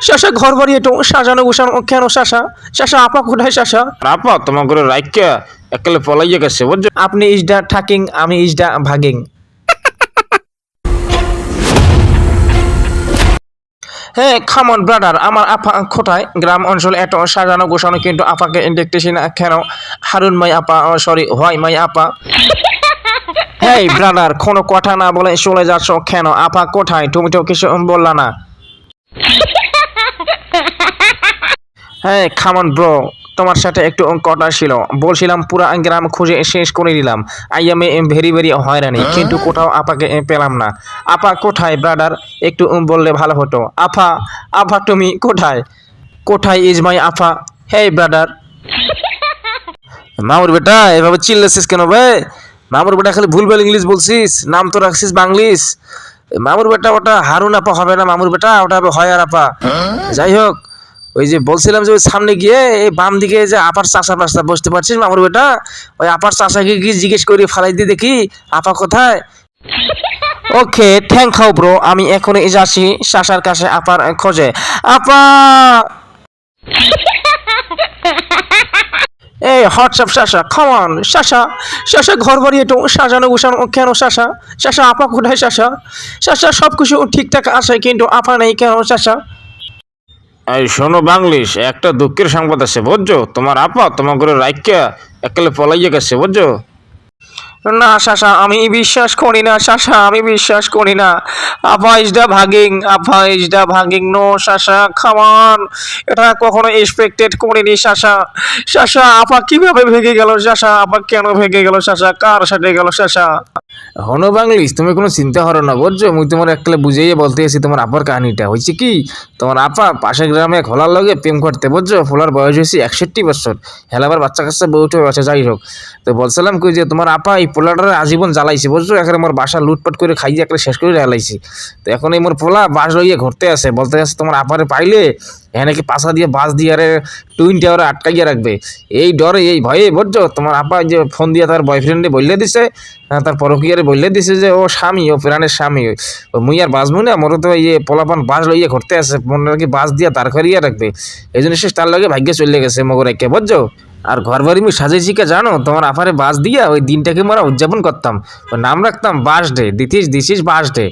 শাসা ঘর বাড়ি একটু সাজানো গোছানো কেন শাসা? শাসা আপা কোথায় শাসা? আপা তোমার করে রাইকা একেলে পলাইয়া গেছে বুঝছো। আপনি ইজডা ঠাকিং, আমি ইজডা ভাগিং। হ্যাঁ খামন ব্রাদার, আমার আপা কোথায়? গ্রাম অঞ্চলে এত সাজানো গোছানো কিন্তু আপাকে দেখতেছি না কেন? হারুন মাই আপা, সরি হোয়াই মাই আপা। হেই ব্রাদার, কোনো কথা না বলে চলে যাচ্ছ কেন? আপা কোথায়? তুমি তো কিছু বললা না। হ্যাঁ খামন ব্রো, তোমার সাথে একটু কথা ছিল। বলছিলাম পুরা গ্রাম খুঁজে শেষ করে দিলাম। আই এম ভেরি ভেরি হয়রানি, কিন্তু কোথাও আপাকে পেলাম না। আপা কোথায় ব্রাদার? একটু বললে ভালো হতো। আপা, আপা তুমি কোথায়? কোথায় ইজ মাই আপা? Hey brother. মামুর বেটা এভাবে চিল্লাছিস কেন ভাই? মামুর বেটা খালি ভুলভাল ইংলিশ বলছিস, নাম তো রাখছিস বাংলিশ। মামুর বেটা ওটা হারুন আপা হবে না, মামুর বেটা ওটা হবে হয়ার আপা। যাই হোক, ওই যে বলছিলাম যে ওই সামনে গিয়ে এই বাম দিকে যে আপার চাষা পাশা বসতে পারছিস মামুর বেটা, ওই আপার চাষাকে গিয়ে জিজ্ঞেস করে ফালাই দিয়ে দেখি আপা কোথায়। ওকে থ্যাংক ইউ ব্রো, আমি এখনই যাচ্ছি চাষার কাছে আপার খোঁজে। আপা এই হোয়াটসঅ্যাপ শাসা, খামান শাসা। শাসা ঘর বাড়ি একটু সাজানো গোছানো কেন শাসা? শাসা আপা কোথায় শাসা? শাসা সব কিছু ঠিকঠাক আছে কিন্তু আপা নেই কেন শাসা? এই শোনো বাংলিশ, একটা দুঃখের সংবাদ আছে বুঝছো। তোমার আপা তোমার করে রাইকা একেলে পলাইয়া গেছে বুঝছো। না শাসা, আমি বিশ্বাস করি না শাসা, আমি বিশ্বাস করি না। আপা ইজ দা ভাগিং, আপা ইজ দা ভাগিং। নো শাসা, খামান, এটা কখনো এক্সপেক্টেড করিনি শাসা। শাসা আপা কিভাবে ভেঙে গেল শাসা? আপা কেন ভেঙে গেল শাসা? কার সাথে গেল শাসা? হনো বাংলিশ, তুমি কোনো চিন্তা করো না বুঝছো। মুই তোমার একলে বুঝাইয়ে বলতে এসেছি তোমার আপার কাহিনীটা হয়েছে কি। তোমার আপা পাশের গ্রামে খোলার লগে প্রেম করতে বুঝছো। ফোলার বয়স হয়েছে 61 বছর, হেলাবার বাচ্চা কাচ্চা বউটে আছে। যাই হোক, তো বলছিলাম কই যে তোমার আপা এই পোলাটারে আজীবন জ্বালাইছে বুঝছো। এখন আমার বাসা লুটপাট করে খাইয়ে একটা শেষ করে জ্বালাইছি। তো এখন এই মোর পোলা বাস লইয়ে ঘুরতে আসে, বলতে আসে তোমার আপারে পাইলে হ্যাঁ নাকি পাশা দিয়ে বাস দিয়ে আরে টুইন টাওয়ারে আটকাইয়া রাখবে। এই ডরে এই ভয়ে বুঝছো তোমার আপা যে ফোন দিয়ে তার বয়ফ্রেন্ডে বললে দিছে, তার পরকিয়ারে বললে দিছে যে ও স্বামী, ও প্রাণের স্বামী। মুই আর বাঁচবো না, মোর তো ইয়ে পোলাপান বাস লইয়ে ঘুরতে আসে, মনে রাখি বাস দিয়ে তার করিয়া রাখবে। এই জন্য সে তার লগে ভাগ্যে চলে গেছে মগর একে বুঝছো। আর ঘর বাড়ি আমি সাজেছি কে জানো? তোমার আপারে বাস দিয়া ওই দিনটাকে আমরা উদযাপন করতাম, ওর নাম রাখতাম bus day. This is bus day.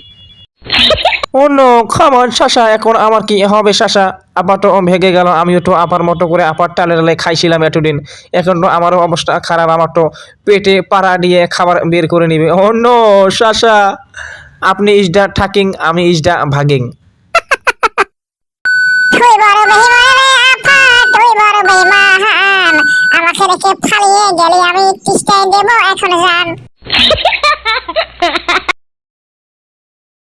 ও নো খামান শাসা, এখন আমার কি হবে শাসা? আপা তো ভেঙে গেল, আমিও তো আপার মতো করে আপার টালে টালে খাইছিলাম এতদিন। এখন তো আমারও অবস্থা খারাপ, আমার তো পেটে পাড়া দিয়ে খাবার বের করে নিবে। ও নো শাসা, আপনি ইজ দা ঠাকিং, আমি ইজ দা ভাগিং। তুই বড় বেঈমান রে আপা, তুই বড় বেঈমান। আমাকে রেখে পালিয়ে গেলি, আমি তিস্তায় দেবো এখন জান।